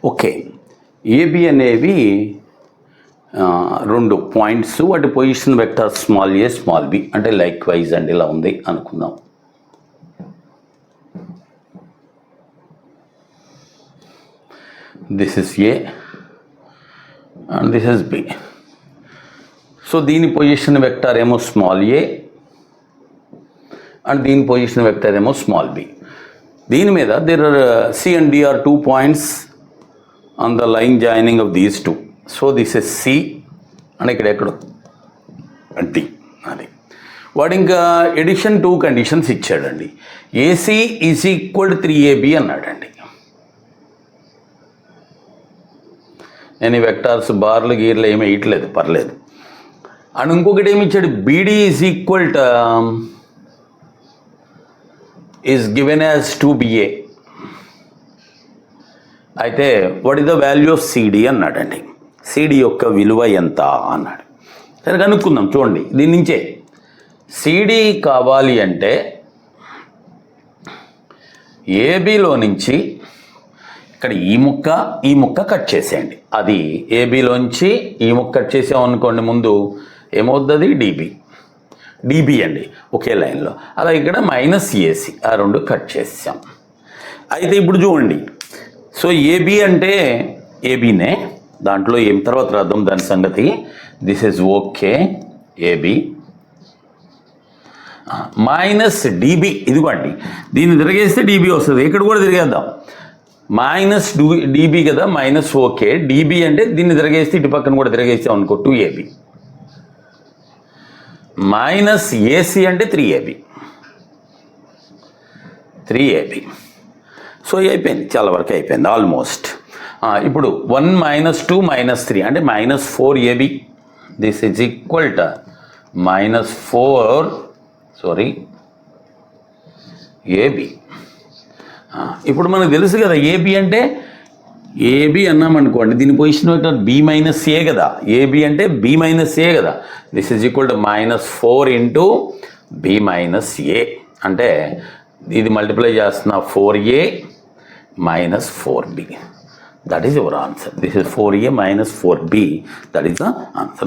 Okay, AB అనేవి రెండు points, వాటి position vector small A small B అంటే లైక్ వైజ్ అండ్ ఇలా ఉంది అనుకుందాం. This is A and this is B. So దీని పొజిషన్ వెక్టర్ ఏమో స్మాల్ ఏ అండ్ దీని పొజిషన్ వెక్టర్ ఏమో స్మాల్ బి. దీని మీద there are C and D are 2 points on the line joining of these two. So this is C and ఇక్కడ ఎక్కడ D. అది వాడు ఇంకా ఎడిషన్ 2 కండిషన్స్ ఇచ్చాడండి. AC ఈజ్ ఈక్వల్ 3AB అన్నాడండి. నేను ఈ వెక్టార్స్ బార్లు గీర్లు ఏమీ వేయట్లేదు, పర్లేదు. అండ్ ఇంకొకటి ఏమి ఇచ్చాడు, BD is equal is given as 2BA. అయితే what is the value of CD అన్నాడండి. సిడి యొక్క విలువ ఎంత అన్నాడు. సరే కనుక్కుందాం. చూడండి, దీని నుంచే సిడి కావాలి అంటే ఏబిలో నుంచి ఇక్కడ ఈ ముక్క కట్ చేసేయండి. అది ఏబిలోంచి ఈ ముక్క కట్ చేసామనుకోండి, ముందు ఏమవుతుంది, డిబి అండి ఒకే లైన్లో. అలా ఇక్కడ -AC, ఆ రెండు కట్ చేసాం. అయితే ఇప్పుడు చూడండి, సో ఏబి అంటే ఏబీనే, దాంట్లో ఏం తర్వాత రాద్దాం దాని సంగతి. This is okay AB minus DB. ఇదిగోండి, దీన్ని తిరిగేస్తే డిబి వస్తుంది. ఇక్కడ కూడా తిరిగేద్దాం, -DB కదా, మైనస్ ఓకే డిబి అంటే దీన్ని తిరిగేస్తే ఇటు పక్కన కూడా తిరిగేస్తాం అనుకో, 2AB మైనస్ AC అంటే 3AB. సో అయిపోయింది, చాలా వరకు అయిపోయింది ఆల్మోస్ట్. ఇప్పుడు 1 - 2 - 3 అంటే -4AB. This is equal to AB. ఇప్పుడు మనకు తెలుసు కదా, ఏబి అంటే ఏబి అన్నామనుకోండి, దీని పొజిషన్ B-A కదా, ఏబి అంటే B-A కదా. This is equal to -4 into B-A అంటే ఇది మల్టిప్లై చేస్తున్న 4A - 4B. That is your answer. This is 4A - 4B. That is the answer.